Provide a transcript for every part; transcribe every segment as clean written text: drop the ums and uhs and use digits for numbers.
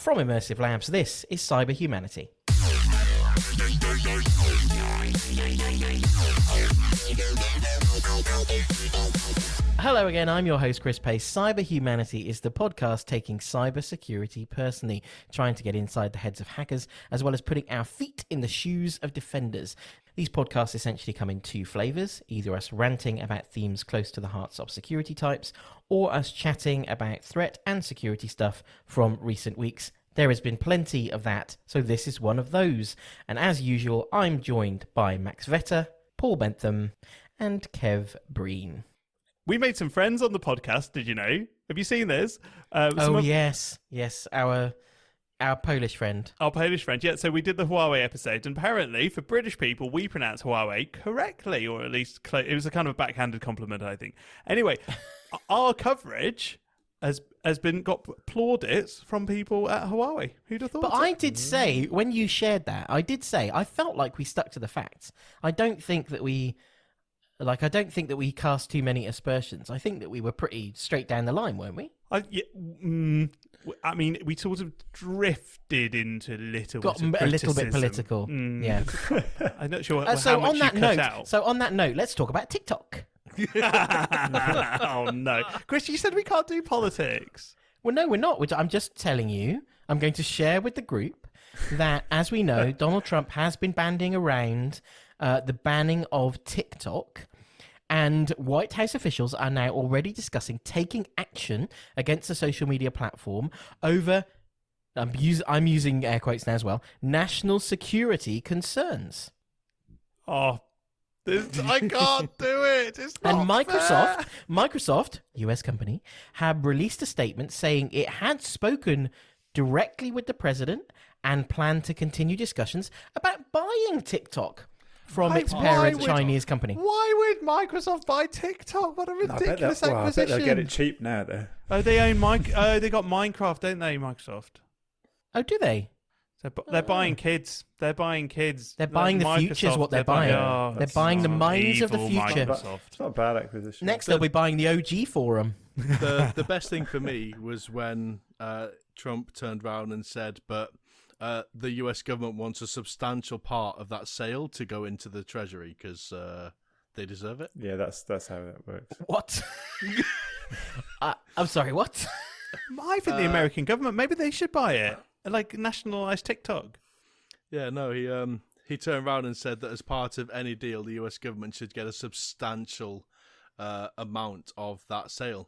From Immersive Labs, this is Cyber Humanity. Hello again, I'm your host Chris Pace. Cyber Humanity is the podcast taking cybersecurity personally, trying to get inside the heads of hackers, as well as putting our feet in the shoes of defenders. These podcasts essentially come in two flavours, either us ranting about themes close to the hearts of security types, or us chatting about threat and security stuff from recent weeks. There has been plenty of that, so this is one of those. And as usual, I'm joined by Max Vetter, Paul Bentham, and Kev Breen. We made some friends on the podcast, did you know? Have you seen this? Yes, our Polish friend. Our Polish friend, yeah. So we did the Huawei episode, and apparently for British people, we pronounce Huawei correctly, or at least it was a kind of backhanded compliment, I think. Anyway, our coverage has got plaudits from people at Huawei. Who'd have thought? But I did say, when you shared that, I felt like we stuck to the facts. I don't think that we cast too many aspersions. I think that we were pretty straight down the line, weren't we? I mean, we sort of drifted into a little bit political. Yeah. I'm not sure how much you cut out. So on that note, let's talk about TikTok. Oh no, Chris! You said we can't do politics. Well, no, we're not. I'm just telling you. I'm going to share with the group that, as we know, Donald Trump has been banding around the banning of TikTok, and White House officials are now already discussing taking action against the social media platform over. I'm using air quotes now as well. National security concerns. Oh. I can't do it. It's not And fair. Microsoft, US company, have released a statement saying it had spoken directly with the president and planned to continue discussions about buying TikTok from its parent Chinese company. Why would Microsoft buy TikTok? What a ridiculous acquisition! I bet they'll get it cheap now, though. Oh, they own they got Minecraft, don't they? Microsoft. Oh, do they? They're buying kids. They're buying kids. They're buying the future is what they're buying. They're buying the minds of the future. It's not a bad acquisition. Next, they'll be buying the OG forum. The best thing for me was when Trump turned around and said, but the US government wants a substantial part of that sale to go into the treasury because they deserve it. Yeah, that's how that works. What? I'm sorry, what? I think the American government, maybe they should buy it. Like nationalise TikTok. Yeah, no, he turned around and said that as part of any deal, the US government should get a substantial amount of that sale.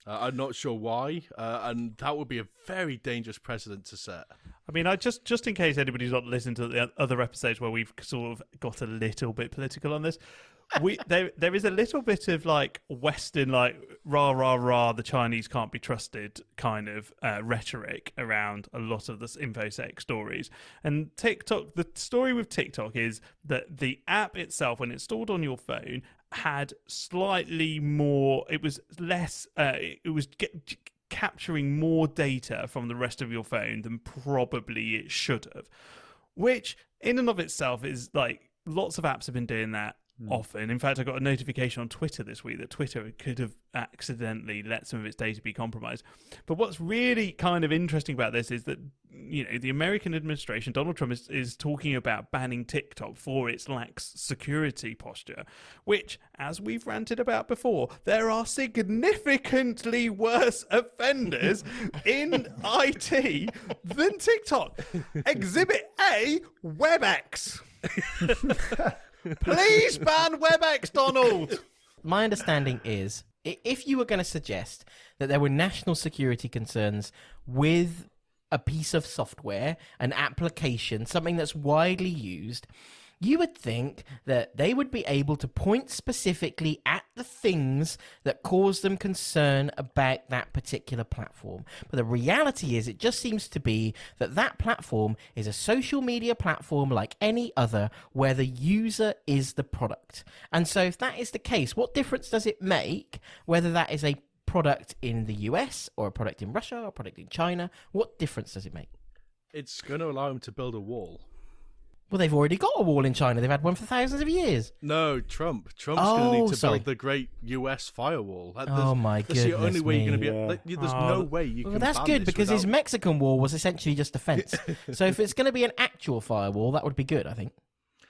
I'm not sure why, and that would be a very dangerous precedent to set. I mean, I just in case anybody's not listened to the other episodes where we've sort of got a little bit political on this, there is a little bit of like Western, like rah rah rah, the Chinese can't be trusted kind of rhetoric around a lot of this InfoSec stories. And TikTok, the story with TikTok is that the app itself, when installed on your phone, had slightly more. It was less. It was capturing more data from the rest of your phone than probably it should have, which in and of itself is like lots of apps have been doing that often. In fact, I got a notification on Twitter this week that Twitter could have accidentally let some of its data be compromised. But what's really kind of interesting about this is that, you know, the American administration, Donald Trump is talking about banning TikTok for its lax security posture, which, as we've ranted about before, there are significantly worse offenders in IT than TikTok. Exhibit A, WebEx. Please ban WebEx, Donald! My understanding is, if you were going to suggest that there were national security concerns with a piece of software, an application, something that's widely used, you would think that they would be able to point specifically at the things that cause them concern about that particular platform. But the reality is, it just seems to be that that platform is a social media platform like any other, where the user is the product. And so if that is the case, what difference does it make whether that is a product in the US or a product in Russia or a product in China? What difference does it make? It's going to allow him to build a wall. Well, they've already got a wall in China. They've had one for thousands of years. No, Trump's going to need to sorry. build the great US firewall. Oh my That's the only goodness way you're going to me. be. There's no way you Well, can. that's ban good this because his without- Mexican wall was essentially just a fence. So if it's going to be an actual firewall, that would be good, I think.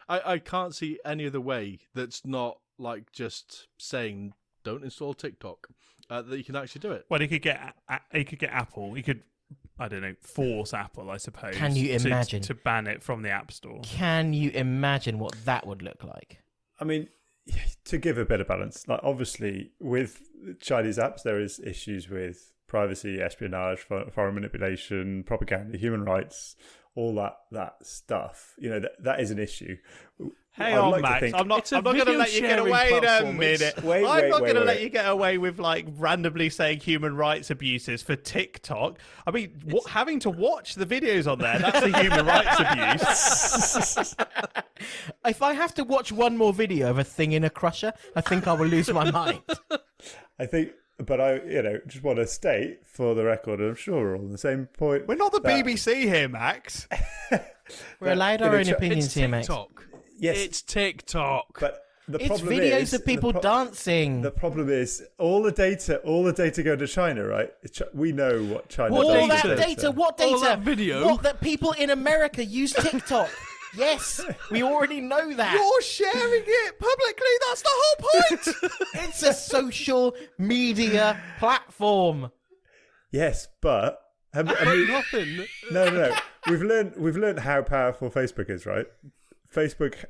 I can't see any other way that's not like just saying don't install TikTok that you can actually do it. Well, he could get Apple. He could, I don't know, force Apple, I suppose. Can you imagine? to ban it from the App Store? Can you imagine what that would look like? I mean, to give a bit of balance, like obviously with Chinese apps, there is issues with privacy, espionage, foreign manipulation, propaganda, human rights, all that stuff. You know, that is an issue. Hey I'd on, like to Max. think- I'm not It's a going to video let you get sharing away in a platform. minute. Wait, I'm not going to let wait. you get away with like randomly saying human rights abuses for TikTok. I mean, having to watch the videos on there—that's a human rights abuse. If I have to watch one more video of a thing in a crusher, I think I will lose my mind. I think, but I, just want to state for the record, and I'm sure we're all on the same point. We're not the that- BBC here, Max. We're allowed our own opinions It's here, mate. TikTok. Yes, It's TikTok. but the It's problem videos is, of people dancing. The problem is all the data go to China, right? We know what China All does. that with data, what data? All that video. What, that people in America use TikTok. Yes, we already know that. You're sharing it publicly. That's the whole point. It's a social media platform. Yes, but I mean, Nothing. no. We've learned how powerful Facebook is, right? Facebook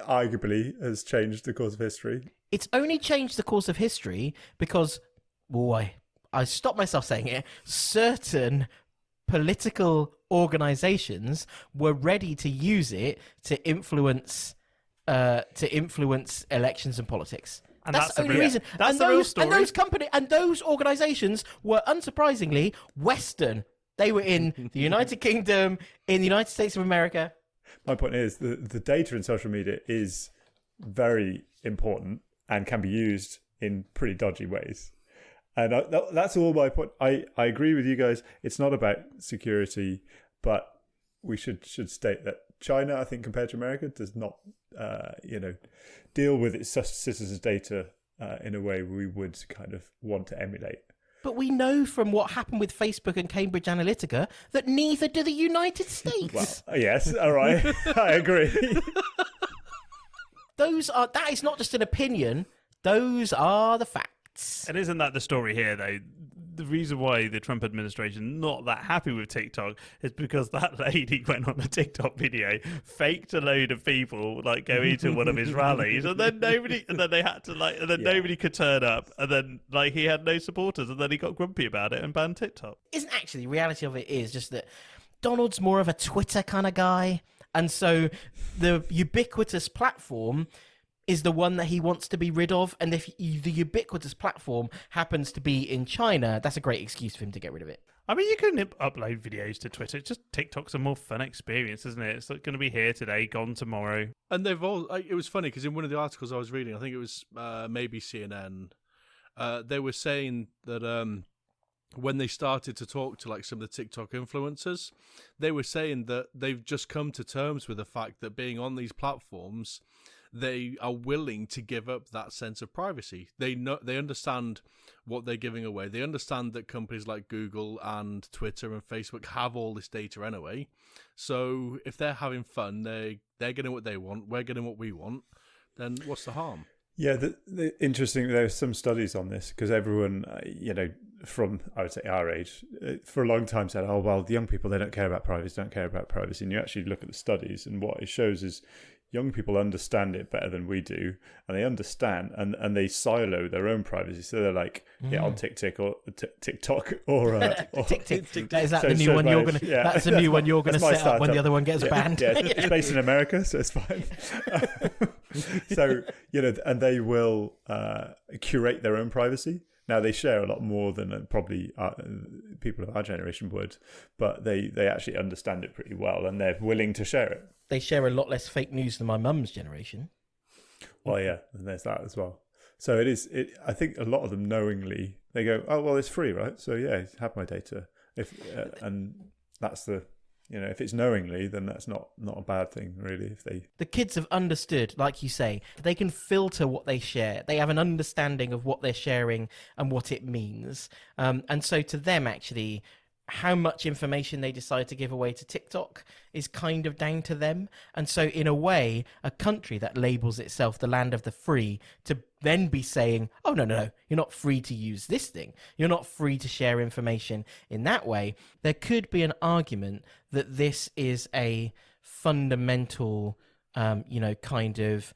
arguably has changed the course of history. It's only changed the course of history because, boy, I stopped myself saying it, certain political organizations were ready to use it to influence elections and politics. And That's that's the the only real- reason. that's and the real those, story. And those company and those organizations were unsurprisingly Western. They were in the United Kingdom, in the United States of America. My point is the data in social media is very important and can be used in pretty dodgy ways. And that's all my point. I agree with you guys. It's not about security, but we should state that China, I think, compared to America, does not, deal with its citizens' data in a way we would kind of want to emulate. But we know from what happened with Facebook and Cambridge Analytica that neither do the United States. Well, yes, all right, I agree. That is not just an opinion. Those are the facts. And isn't that the story here, though? The reason why the Trump administration not that happy with TikTok is because that lady went on a TikTok video, faked a load of people like going to one of his rallies, and then nobody could turn up, and then like he had no supporters, and then he got grumpy about it and banned TikTok. Isn't actually the reality of it is just that Donald's more of a Twitter kind of guy, and so the ubiquitous platform is the one that he wants to be rid of, and if the ubiquitous platform happens to be in China, that's a great excuse for him to get rid of it. I mean, you can upload videos to Twitter. It's just TikTok's a more fun experience, isn't it? It's going to be here today, gone tomorrow. And they've all. It was funny because in one of the articles I was reading, I think it was maybe CNN, they were saying that when they started to talk to like some of the TikTok influencers, they were saying that they've just come to terms with the fact that being on these platforms, they are willing to give up that sense of privacy. They understand what they're giving away. They understand that companies like Google and Twitter and Facebook have all this data anyway. So if they're having fun, they're getting what they want, we're getting what we want, then what's the harm? Yeah, interesting. There are some studies on this because everyone, from I would say our age, for a long time said, "Oh well, the young people they don't care about privacy, And you actually look at the studies, and what it shows is young people understand it better than we do, and they understand and they silo their own privacy. So they're like, on TikTok or TikTok or Tick. Is that So the new shows one my you're age. gonna? Yeah. That's the new one you're gonna That's my set up when the startup. other one gets banned. Yeah, it's based in America, so it's fine. So and they will curate their own privacy. Now they share a lot more than probably people of our generation would, but they actually understand it pretty well, and they're willing to share it. They share a lot less fake news than my mum's generation. Well, yeah, and there's that as well. So it is. I think a lot of them knowingly they go, "Oh well, it's free, right? So yeah, have my data." And that's the if it's knowingly, then that's not a bad thing, really. If they The kids have understood, like you say, they can filter what they share. They have an understanding of what they're sharing and what it means. And so to them, actually, how much information they decide to give away to TikTok is kind of down to them. And so in a way, a country that labels itself the land of the free to then be saying, oh, no, you're not free to use this thing. You're not free to share information in that way. There could be an argument that this is a fundamental, kind of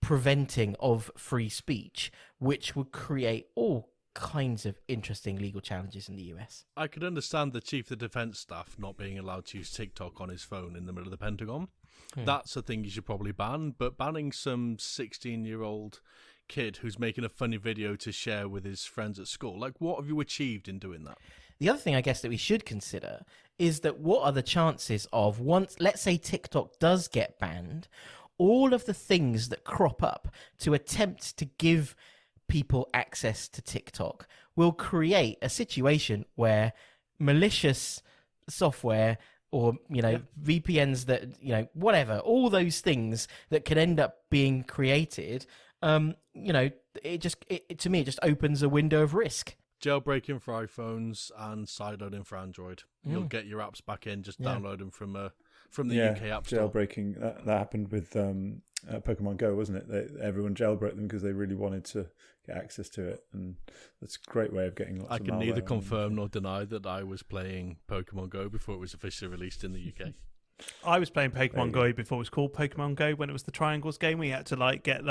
preventing of free speech, which would create all kinds of interesting legal challenges in the US. I could understand the Chief of Defence Staff not being allowed to use TikTok on his phone in the middle of the Pentagon. That's a thing you should probably ban, but banning some 16-year-old kid who's making a funny video to share with his friends at school, like, what have you achieved in doing that? The other thing I guess that we should consider is that what are the chances of once, let's say TikTok does get banned, all of the things that crop up to attempt to give people access to TikTok will create a situation where malicious software or VPNs that whatever, all those things that can end up being created, to me it just opens a window of risk. Jailbreaking for iPhones and sideloading for Android. You'll get your apps back in, just download them from the UK App Store. Jailbreaking, that happened with Pokemon Go, wasn't it? Everyone jailbroke them because they really wanted to get access to it, and that's a great way of getting lots of malware. I can neither confirm nor deny that I was playing Pokemon Go before it was officially released in the UK. I was playing Pokemon Go before it was called Pokemon Go, when it was the Triangles game. We had to get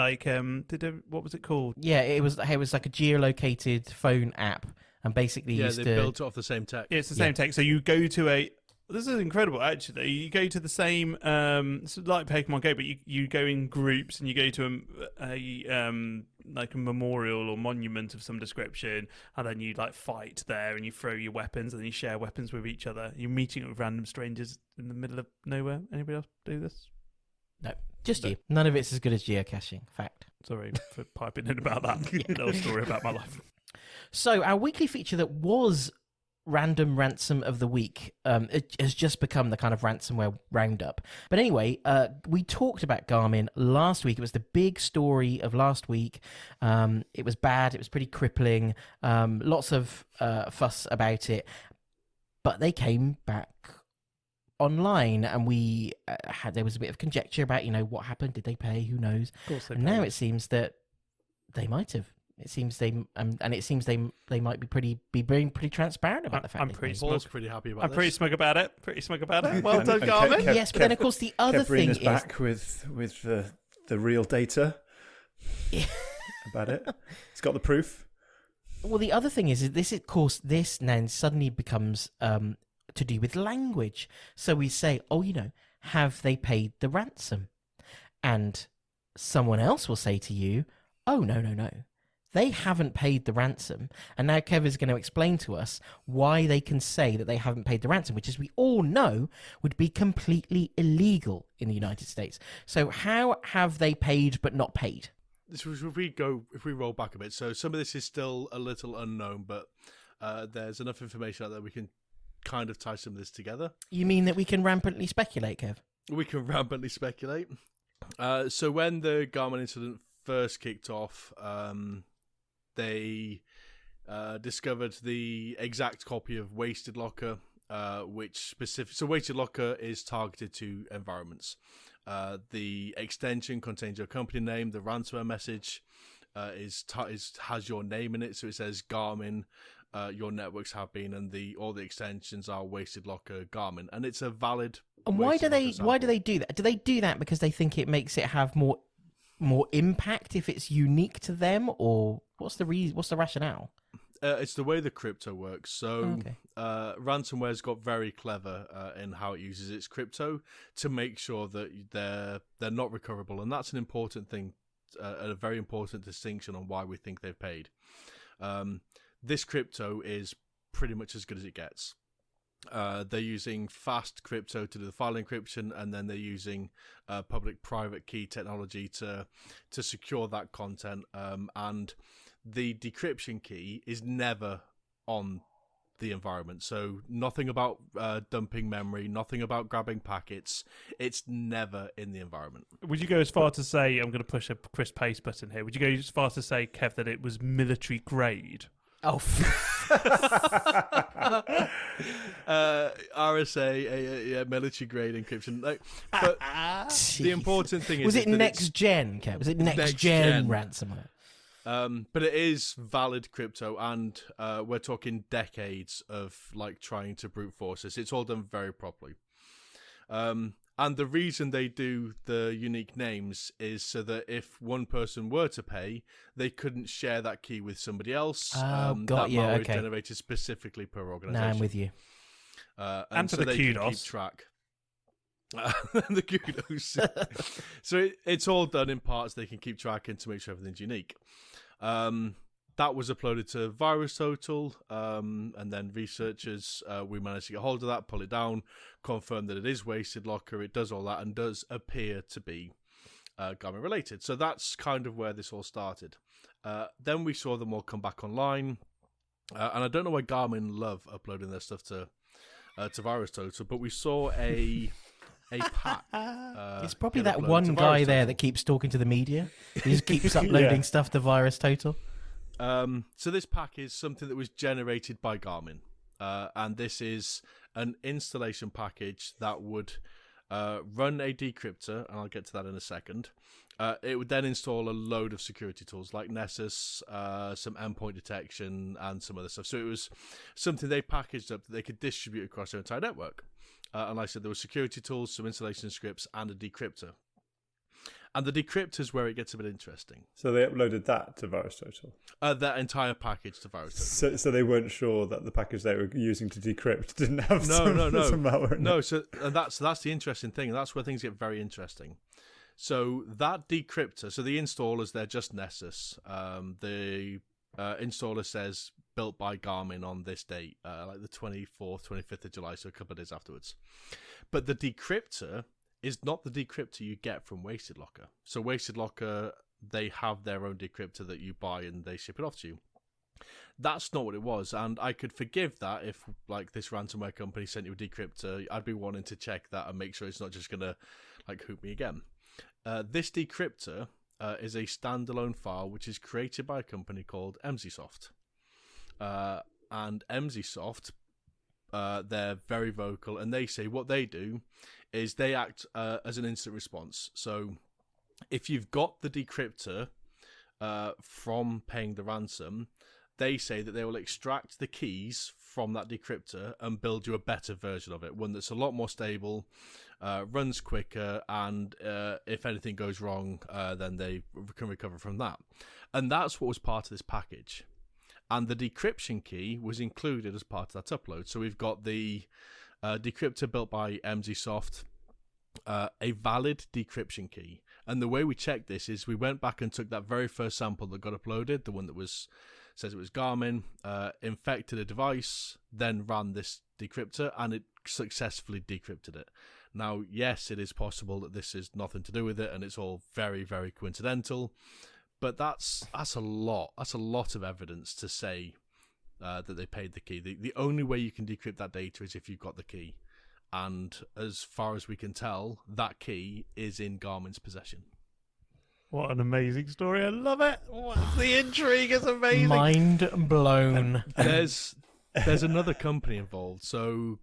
what was it called? Yeah, it was like a geolocated phone app, and basically they built it off the same tech. Yeah, it's the same tech. So you go to this is incredible, actually. You go to the same, it's like Pokemon Go, but you go in groups and you go to a memorial or monument of some description, and then you fight there and you throw your weapons and you share weapons with each other. You're meeting up with random strangers in the middle of nowhere. Anybody else do this? No, just you. None of it's as good as geocaching. Fact. Sorry for piping in about that little story about my life. So our weekly feature that was Random Ransom of the Week it has just become the kind of ransomware roundup. But anyway, we talked about Garmin last week. It was the big story of last week. It was bad. It was pretty crippling. Lots of fuss about it. But they came back online, and there was a bit of conjecture about what happened. Did they pay? Who knows? Of course they and paid. now it seems that they might have. It seems they might be being pretty transparent about the fact. I'm pretty Paul's pretty happy about I'm this. pretty smug about it. Well done, and Garmin. Yes, but then of course the other thing is back with the real data about it. It's got the proof. Well, the other thing is this now suddenly becomes to do with language. So we say, have they paid the ransom? And someone else will say to you, oh, no. They haven't paid the ransom. And now Kev is going to explain to us why they can say that they haven't paid the ransom, which, as we all know, would be completely illegal in the United States. So how have they paid but not paid? If we roll back a bit, so some of this is still a little unknown, but there's enough information out there we can kind of tie some of this together. You mean that we can rampantly speculate, Kev? We can rampantly speculate. So when the Garmin incident first kicked off, they discovered the exact copy of WastedLocker, so WastedLocker is targeted to environments. The extension contains your company name. The ransomware message has your name in it, so it says Garmin. Your networks have been, and all the extensions are WastedLocker Garmin, and it's a valid. And why do they do that? Do they do that because they think it makes it have more impact if it's unique to them, or what's the reason? What's the rationale? It's the way the crypto works. So ransomware's got very clever in how it uses its crypto to make sure that they're not recoverable, and that's an important thing, a very important distinction on why we think they've paid. This crypto is pretty much as good as it gets. They're using fast crypto to do the file encryption, and then they're using public-private key technology to secure that content. And the decryption key is never on the environment. So nothing about dumping memory, nothing about grabbing packets. It's never in the environment. Would you go as far to say, I'm going to push a Chris Pace button here, would you go as far to say, Kev, that it was military grade? Oh, RSA, military grade encryption. But the important thing is... Was it next gen, Kev? Was it next gen ransomware? But it is valid crypto, and we're talking decades of trying to brute force this. It's all done very properly. And the reason they do the unique names is so that if one person were to pay, they couldn't share that key with somebody else. Got you. Malware Okay. is generated specifically per organization. Now I'm with you. And for so the they can kudos. keep track. And the kudos. So it's all done in parts they can keep track and to make sure everything's unique. That was uploaded to VirusTotal, and then researchers, we managed to get hold of that, pull it down, confirm that it is WastedLocker, it does all that, and does appear to be Garmin related. So that's kind of where this all started. Then we saw them all come back online, and I don't know why Garmin love uploading their stuff to VirusTotal, but we saw a pack. It's probably get that uploaded one to guy VirusTotal. there that keeps talking to the media. He just keeps uploading stuff to VirusTotal. So this pack is something that was generated by Garmin, and this is an installation package that would run a decryptor, and I'll get to that in a second. It would then install a load of security tools like Nessus, some endpoint detection, and some other stuff. So it was something they packaged up that they could distribute across their entire network. And like I said, there were security tools, some installation scripts, and a decryptor. And the decryptor is where it gets a bit interesting. So they uploaded that to VirusTotal. That entire package to VirusTotal. So they weren't sure that the package they were using to decrypt didn't have some malware in No, it. so that's the interesting thing. That's where things get very interesting. So that decryptor, so the installers, they're just Nessus. The installer says built by Garmin on this date, like the 24th, 25th of July, so a couple of days afterwards. But the decryptor is not the decryptor you get from WastedLocker. So WastedLocker, they have their own decryptor that you buy and they ship it off to you. That's not what it was, and I could forgive that if, this ransomware company sent you a decryptor. I'd be wanting to check that and make sure it's not just going to, hoot me again. This decryptor is a standalone file which is created by a company called Immersive. And Immersive, they're very vocal, and they say what they do is they act as an instant response. So if you've got the decryptor from paying the ransom, they say that they will extract the keys from that decryptor and build you a better version of it, one that's a lot more stable, runs quicker, and if anything goes wrong, then they can recover from that. And that's what was part of this package. And the decryption key was included as part of that upload. So we've got the decryptor built by Immersive, a valid decryption key. And the way we checked this is we went back and took that very first sample that got uploaded, the one that says it was Garmin, infected a device, then ran this decryptor, and it successfully decrypted it. Now, yes, it is possible that this is nothing to do with it, and it's all very, very coincidental. But that's a lot. That's a lot of evidence to say that they paid the key. The only way you can decrypt that data is if you've got the key. And as far as we can tell, that key is in Garmin's possession. What an amazing story. I love it. The intrigue is amazing. Mind blown. There's another company involved. So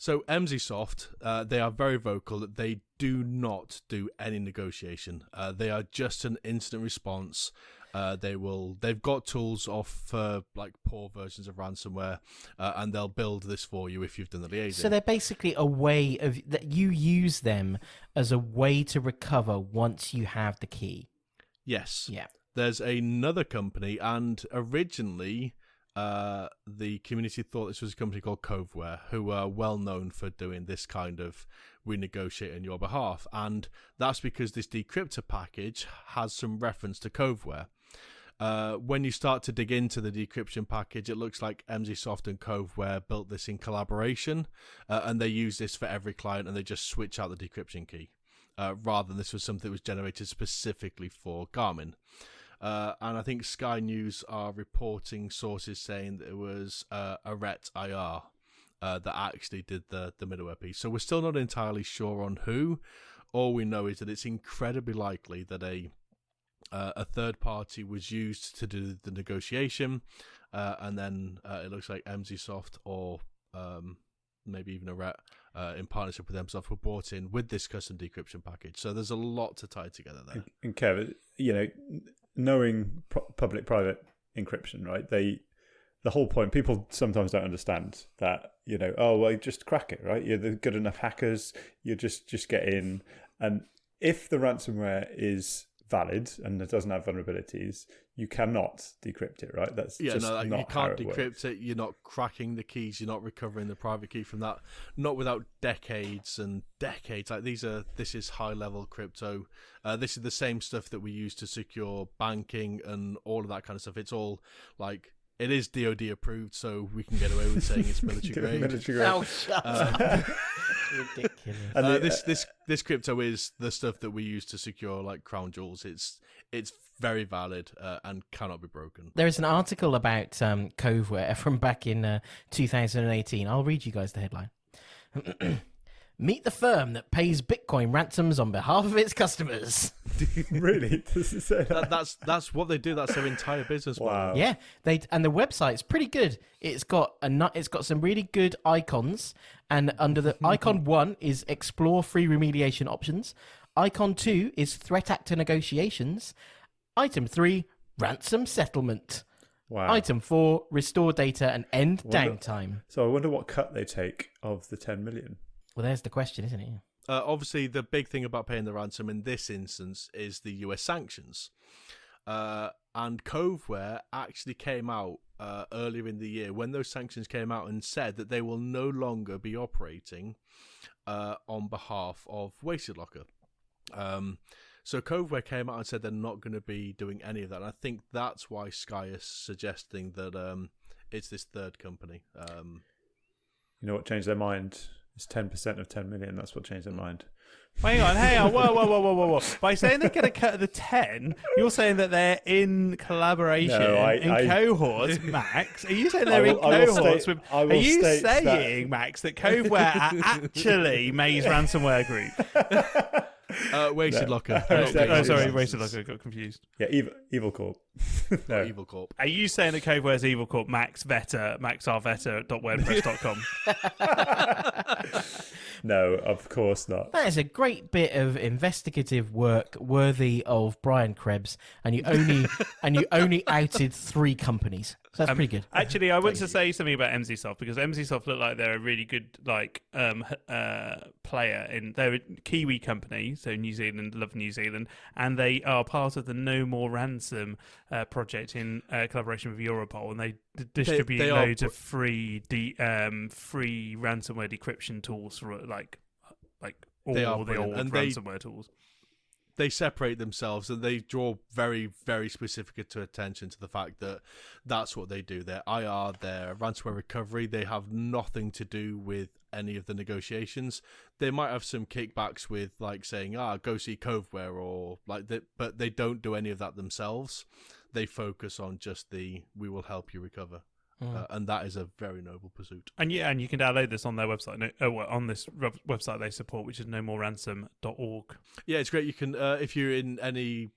Immersive, they are very vocal that they do not do any negotiation. They are just an instant response. They've got tools off poor versions of ransomware, and they'll build this for you if you've done the liaising. So they're basically a way of that you use them as a way to recover once you have the key. Yes. Yeah. There's another company, and originally the community thought this was a company called Coveware, who are well known for doing this kind of renegotiate on your behalf. And that's because this decryptor package has some reference to Coveware. When you start to dig into the decryption package, it looks like Immersive and Coveware built this in collaboration, and they use this for every client, and they just switch out the decryption key, rather than this was something that was generated specifically for Garmin. And I think Sky News are reporting sources saying that it was Arret IR that actually did the middleware piece. So we're still not entirely sure on who. All we know is that it's incredibly likely that a third party was used to do the negotiation, and then it looks like Immersive or maybe even Arret in partnership with Immersive were brought in with this custom decryption package. So there's a lot to tie together there. And Kev, knowing public-private encryption, right? The whole point, people sometimes don't understand that, just crack it, right? You're the good enough hackers, you just get in. And if the ransomware is valid and it doesn't have vulnerabilities, you cannot decrypt it, right? That's you can't decrypt works. it. You're not cracking the keys. You're not recovering the private key from that. Not without decades and decades. This is high level crypto. This is the same stuff that we use to secure banking and all of that kind of stuff. It's all like, it is DoD approved, so we can get away with saying it's military grade. Oh, shut up. Ridiculous. And this crypto is the stuff that we use to secure like crown jewels. It's very valid and cannot be broken. There is an article about Coveware from back in 2018. I'll read you guys the headline. Meet the firm that pays Bitcoin ransoms on behalf of its customers. Really? Does it say that? That's what they do. That's their entire business model. Wow. Yeah, and the website's pretty good. It's got some really good icons, and under the icon 1 is explore free remediation options. Icon 2 is threat actor negotiations. Item 3, ransom settlement. Wow. Item 4, restore data and end downtime. So I wonder what cut they take of the 10 million. Well, there's the question, isn't it? Obviously, the big thing about paying the ransom in this instance is the US sanctions. And Coveware actually came out earlier in the year when those sanctions came out and said that they will no longer be operating on behalf of WastedLocker. So Coveware came out and said they're not going to be doing any of that. And I think that's why Sky is suggesting that it's this third company. You know what changed their mind? It's 10% of 10 million. That's what changed their mind. Hang on. Whoa. By saying they're going to cut the 10, you're saying that they're in collaboration in cohorts, Max? Are you saying they're in cohorts with... Are you saying, Max, that Coveware are actually May's ransomware group? WastedLocker. WastedLocker. Got confused. Yeah, Evil Corp. No. Evil Corp. Are you saying that Coveware's Evil Corp, Max Rveta.wordpress.com? No, of course not. That is a great bit of investigative work worthy of Brian Krebs, and you only outed 3 companies. So that's pretty good. Actually, I want to say something about Immersive because Immersive look like they're a really good player. They're a Kiwi company, so New Zealand, love New Zealand, and they are part of the No More Ransom project in collaboration with Europol, and they distribute loads of free ransomware decryption tools for like all the old ransomware tools. They separate themselves and they draw very, very specific attention to the fact that that's what they do. Their IR, their ransomware recovery, they have nothing to do with any of the negotiations. They might have some kickbacks with like saying, go see Coveware or like that, but they don't do any of that themselves. They focus on just we will help you recover. And that is a very noble pursuit. And you can download this on their website. On this website they support, which is nomoreransom.org. Yeah, it's great. You can, if you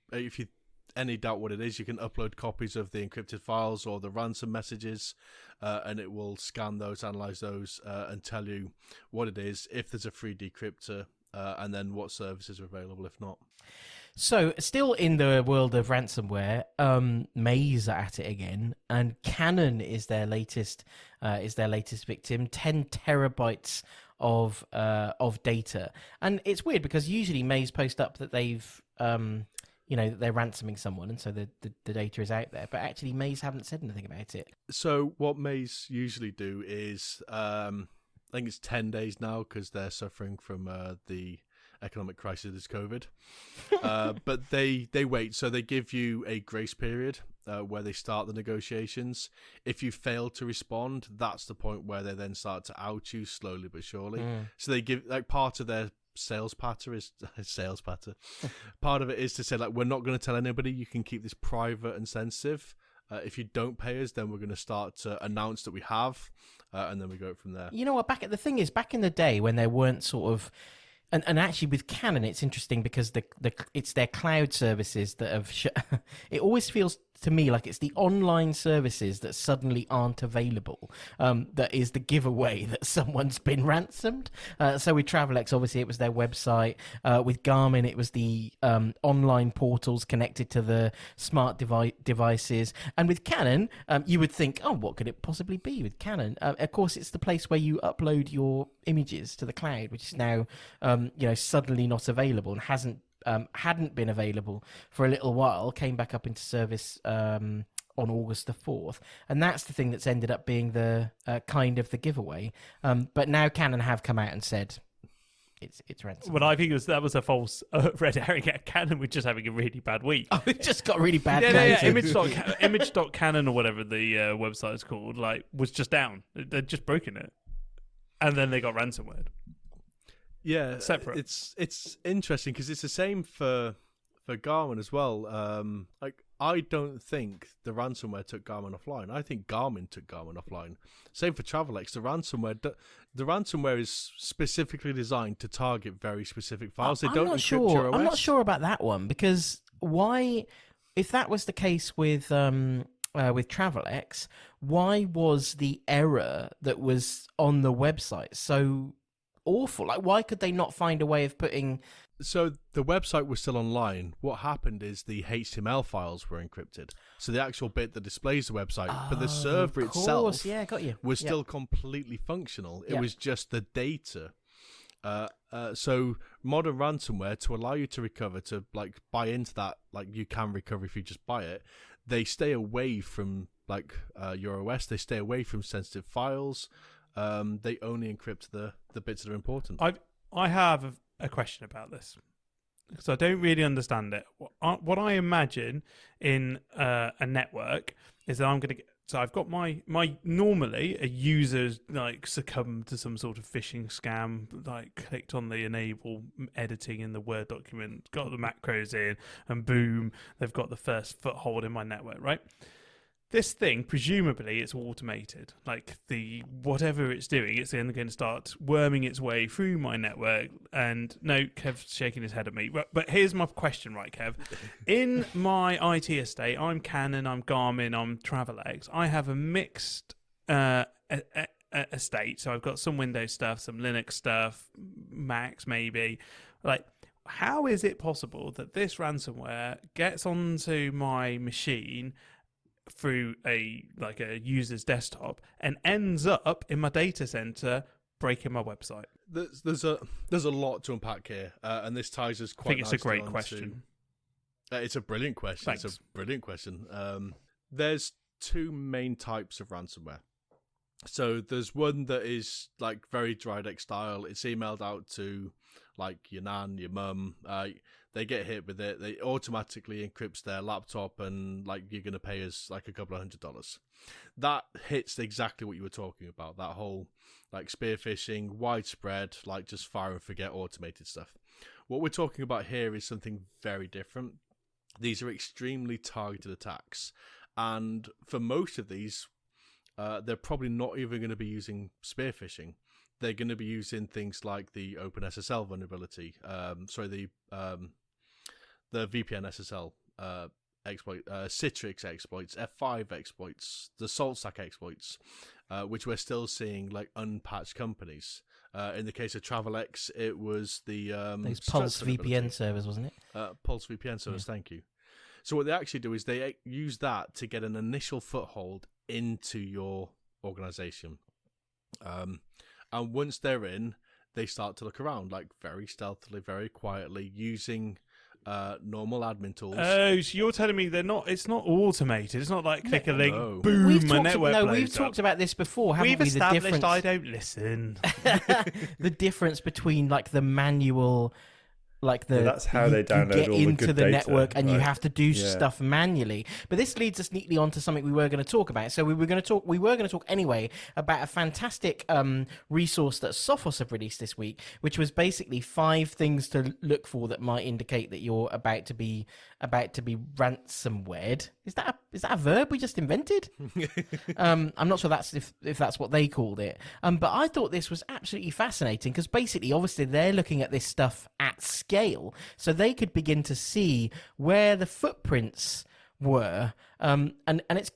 any doubt what it is, you can upload copies of the encrypted files or the ransom messages, and it will scan those, analyze those, and tell you what it is, if there's a free decryptor, and then what services are available if not. So, still in the world of ransomware, Maze are at it again, and Canon is their latest victim. 10 terabytes of data, and it's weird because usually Maze post up that they've that they're ransoming someone, and so the data is out there. But actually, Maze haven't said anything about it. So, what Maze usually do is, I think it's 10 days now because they're suffering from the economic crisis is COVID, but they wait. So they give you a grace period where they start the negotiations. If you fail to respond, that's the point where they then start to out you slowly but surely. So they give, like, part of their sales patter is sales patter. Part of it is to say, like, we're not going to tell anybody. You can keep this private and sensitive. If you don't pay us, then we're going to start to announce that we have, and then we go from there. You know what? The thing is, back in the day when there weren't sort of, and actually with Canon, it's interesting because it's their cloud services that have. It always feels to me like it's the online services that suddenly aren't available. That is the giveaway that someone's been ransomed. So with Travelex, obviously, it was their website. With Garmin, it was the online portals connected to the smart devices. And with Canon, you would think, oh, what could it possibly be with Canon? Of course, it's the place where you upload your images to the cloud, which is now, suddenly not available and hadn't been available for a little while, came back up into service on August the 4th. And that's the thing that's ended up being the kind of the giveaway. But now Canon have come out and said it's ransom. Well, I think that was a false red herring. Canon was just having a really bad week. Oh, it just got really bad. Image.canon or whatever the website is called, was just down. They'd just broken it. And then they got ransomware. Yeah, separate. It's interesting because it's the same for Garmin as well. I don't think the ransomware took Garmin offline. I think Garmin took Garmin offline. Same for Travelex. The ransomware is specifically designed to target very specific files. They don't encrypt your OS. I'm not sure about that one because why? If that was the case with Travelex, why was the error that was on the website so awful? Why could they not find a way of putting... So the website was still online. What happened is the HTML files were encrypted. So the actual bit that displays the website, but the server itself was still completely functional. It was just the data. So modern ransomware, to allow you to recover, to buy into that, you can recover if you just buy it, they stay away from your OS. They stay away from sensitive files. They only encrypt the bits that are important. I have a question about this because I don't really understand it. What I imagine in a network is that I'm going to get. So I've got my normally a user's succumbed to some sort of phishing scam, clicked on the enable editing in the Word document, got the macros in, and boom, they've got the first foothold in my network, right? This thing, presumably, it's automated. Whatever it's doing, it's then going to start worming its way through my network. And no, Kev's shaking his head at me. But here's my question, right, Kev? In my IT estate, I'm Canon, I'm Garmin, I'm Travelex. I have a mixed estate. So I've got some Windows stuff, some Linux stuff, Macs maybe. How is it possible that this ransomware gets onto my machine through a user's desktop and ends up in my data center breaking my website? There's a lot to unpack here, and this ties us quite. I think it's a great question. It's a brilliant question. Thanks. It's a brilliant question. There's two main types of ransomware. So there's one that is very dry deck style. It's emailed out to your nan, your mum. They get hit with it. They automatically encrypts their laptop, and you're going to pay us a couple of $100. That hits exactly what you were talking about. That whole spear phishing, widespread, just fire and forget automated stuff. What we're talking about here is something very different. These are extremely targeted attacks, and for most of these, they're probably not even going to be using spear phishing. They're going to be using things like the OpenSSL vulnerability. The VPN SSL exploit, Citrix exploits, F5 exploits, the SaltStack exploits, which we're still seeing unpatched companies. In the case of Travelex, it was the those Pulse VPN servers, wasn't it? Pulse VPN servers. Thank you. So what they actually do is they use that to get an initial foothold into your organization, and once they're in, they start to look around very stealthily, very quietly, using normal admin tools. Oh, so you're telling me it's not automated. It's not click a link, boom, my network blows we've talked about this before, haven't We've we? established the difference, I don't listen. the difference between the manual like that's how they download get all the into good the data, network, and you right? have to do stuff manually. But this leads us neatly on to something we were going to talk about. So we were going to talk anyway about a fantastic resource that Sophos have released this week, which was basically 5 things to look for that might indicate that you're about to be ransomwared. Is that a verb we just invented? I'm not sure that's if that's what they called it. But I thought this was absolutely fascinating because basically, obviously, they're looking at this stuff at scale, so they could begin to see where the footprints were. And it's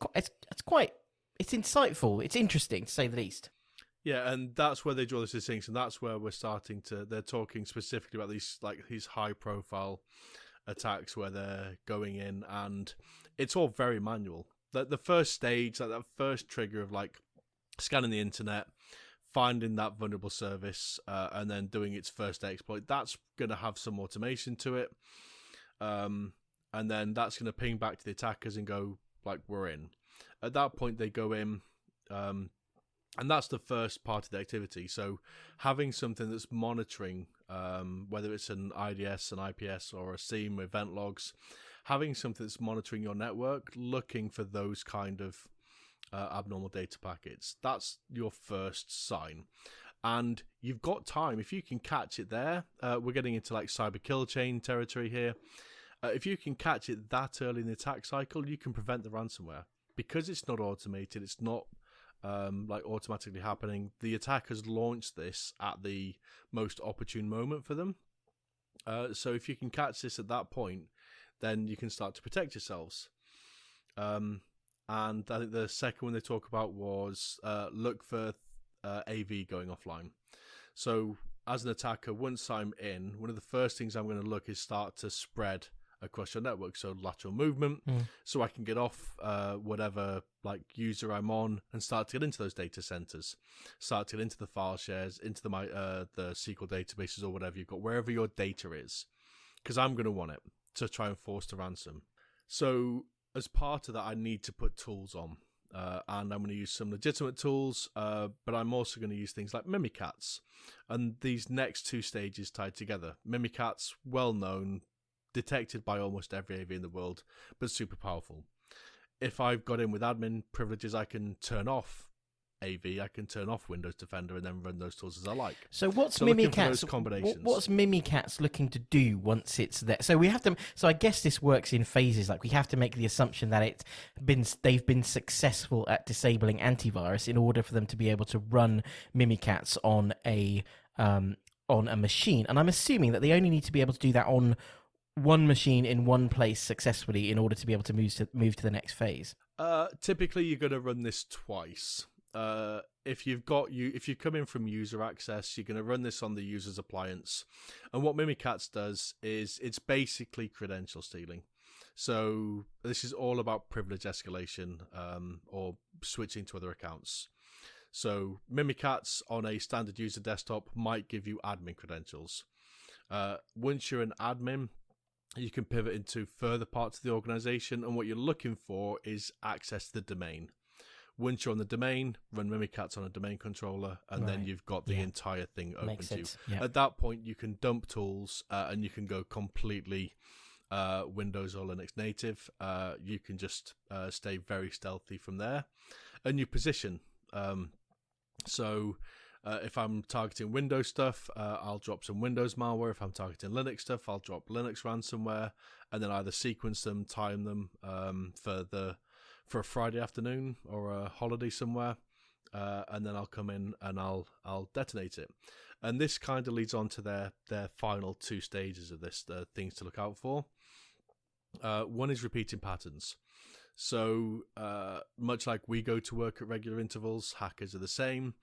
insightful. It's interesting to say the least. Yeah, and that's where they draw this distinction. That's where we're starting to. They're talking specifically about these high-profile attacks where they're going in, and it's all very manual. The first stage, like that first trigger of like scanning the internet, finding that vulnerable service, and then doing its first exploit, that's going to have some automation to it, and then that's going to ping back to the attackers and go like, we're in. At that point, they go in. And that's the first part of the activity. So having something that's monitoring, whether it's an IDS, an IPS, or a SIEM, event logs, having something that's monitoring your network, looking for those kind of abnormal data packets, that's your first sign. And you've got time. If you can catch it there, we're getting into like cyber kill chain territory here. If you can catch it that early in the attack cycle, you can prevent the ransomware. Because it's not automated, it's not like automatically happening. The attackers launched this at the most opportune moment for them. So if you can catch this at that point, then you can start to protect yourselves. And I think the second one they talk about was look for AV going offline. So as an attacker, once I'm in, one of the first things I'm going to look is start to spread across your network, so lateral movement, so I can get off whatever like user I'm on and start to get into those data centers, start to get into the file shares, into the SQL databases or whatever you've got, wherever your data is, because I'm going to want it to try and force the ransom. So as part of that, I need to put tools on, and I'm going to use some legitimate tools, but I'm also going to use things like Mimikatz, and these next 2 stages tied together. Mimikatz, well known, detected by almost every AV in the world, but super powerful. If I've got in with admin privileges, I can turn off AV, I can turn off Windows Defender, and then run those tools as I like. So what's Mimikatz? What's Mimikatz looking to do once it's there? So we have to. So I guess this works in phases. Like we have to make the assumption that they've been successful at disabling antivirus in order for them to be able to run Mimikatz on a machine. And I'm assuming that they only need to be able to do that on one machine in one place successfully in order to be able to move to the next phase. Typically, you're going to run this twice. If you come in from user access, you're going to run this on the user's appliance. And what Mimikatz does is it's basically credential stealing. So this is all about privilege escalation, or switching to other accounts. So Mimikatz on a standard user desktop might give you admin credentials. Once you're an admin, you can pivot into further parts of the organization, and what you're looking for is access to the domain. Once you're on the domain, run Mimikatz on a domain controller, and then you've got the entire thing open to you. Yeah. At that point, you can dump tools, and you can go completely Windows or Linux native. You can just stay very stealthy from there, and you position. If I'm targeting Windows stuff, I'll drop some Windows malware. If I'm targeting Linux stuff, I'll drop Linux ransomware, and then either sequence them, time them for a Friday afternoon or a holiday somewhere, and then I'll come in and I'll detonate it. And this kind of leads on to their final 2 stages of this, the things to look out for. One is repeating patterns. So much like we go to work at regular intervals, hackers are the same.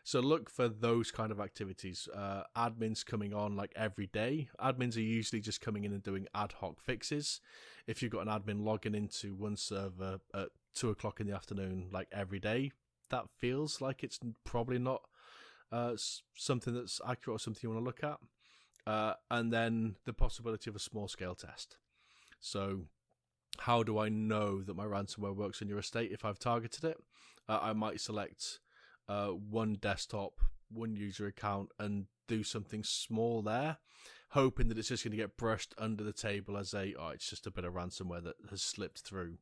So look for those kind of activities. Admins coming on like every day. Admins are usually just coming in and doing ad hoc fixes. If you've got an admin logging into one server at 2:00 in the afternoon, like every day, that feels like it's probably not something that's accurate or something you want to look at. And then the possibility of a small scale test. So how do I know that my ransomware works on your estate if I've targeted it? I might select one desktop, one user account, and do something small there. hoping that it's just going to get brushed under the table as it's just a bit of ransomware that has slipped through.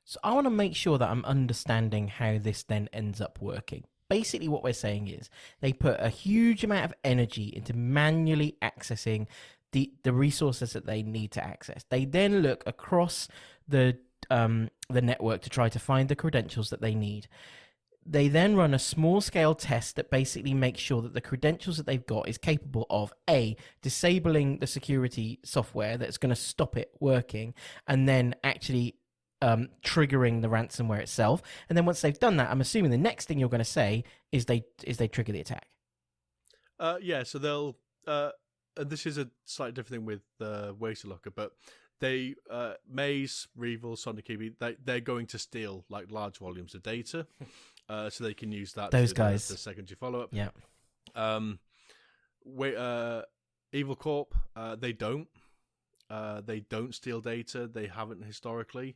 So I want to make sure that I'm understanding how this then ends up working. Basically what we're saying is they put a huge amount of energy into manually accessing the resources that they need to access. They then look across the network to try to find the credentials that they need. They then run a small-scale test that basically makes sure that the credentials that they've got is capable of, A, disabling the security software that's going to stop it working, and then actually triggering the ransomware itself. And then once they've done that, I'm assuming the next thing you're going to say is they trigger the attack. So they'll... and this is a slightly different thing with WastedLocker, but they Maze, Revil, Sonic EV, they're going to steal like large volumes of data, so they can use that. Those guys, the secondary follow-up. Yeah. Evil Corp, they don't steal data. They haven't historically.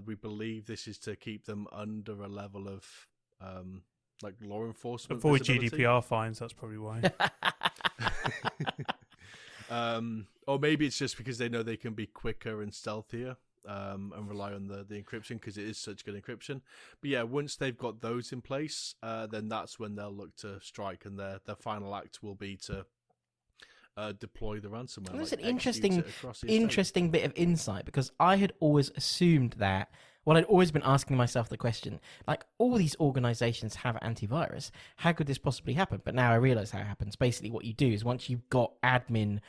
We believe this is to keep them under a level of like law enforcement. Avoid visibility. GDPR fines. That's probably why. Or maybe it's just because they know they can be quicker and stealthier and rely on the encryption because it is such good encryption. But yeah, once they've got those in place, then that's when they'll look to strike, and their final act will be to deploy the ransomware. That's like, an interesting estate. bit of insight, because I had always assumed that. Well, I'd always been asking myself the question, like, all these organizations have antivirus. How could this possibly happen? But now I realize how it happens. Basically, what you do is once you've got admin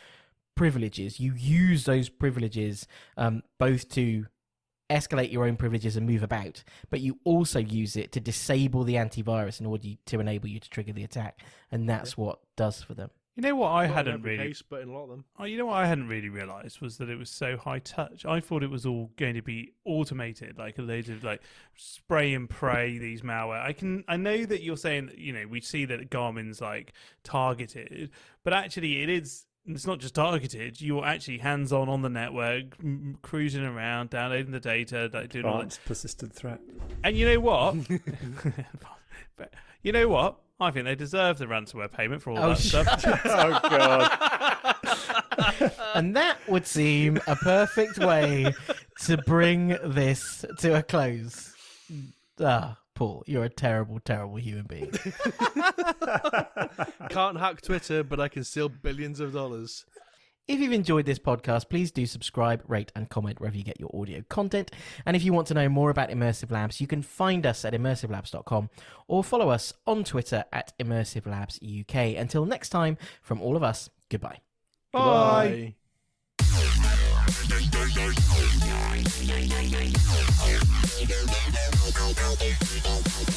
privileges, you use those privileges both to escalate your own privileges and move about, but you also use it to disable the antivirus in order to enable you to trigger the attack. And that's what it does for them. You know what I Not in hadn't every really... case, but in a lot of them. Oh, you know what I hadn't really realised was that it was so high touch. I thought it was all going to be automated, like a load of like spray and pray these malware. I know that you're saying, you know, we see that Garmin's like targeted, but actually it's not just targeted. You're actually hands-on on the network, cruising around, downloading the data, like doing all that. Persistent threat. And you know what? But you know what? I think they deserve the ransomware payment for all that stuff. Oh, God. And that would seem a perfect way to bring this to a close. Paul, you're a terrible, terrible human being. Can't hack Twitter, but I can steal billions of dollars. If you've enjoyed this podcast, please do subscribe, rate, and comment wherever you get your audio content. And if you want to know more about Immersive Labs, you can find us at immersivelabs.com or follow us on Twitter at Immersive Labs UK. Until next time, from all of us, goodbye. Bye. Bye.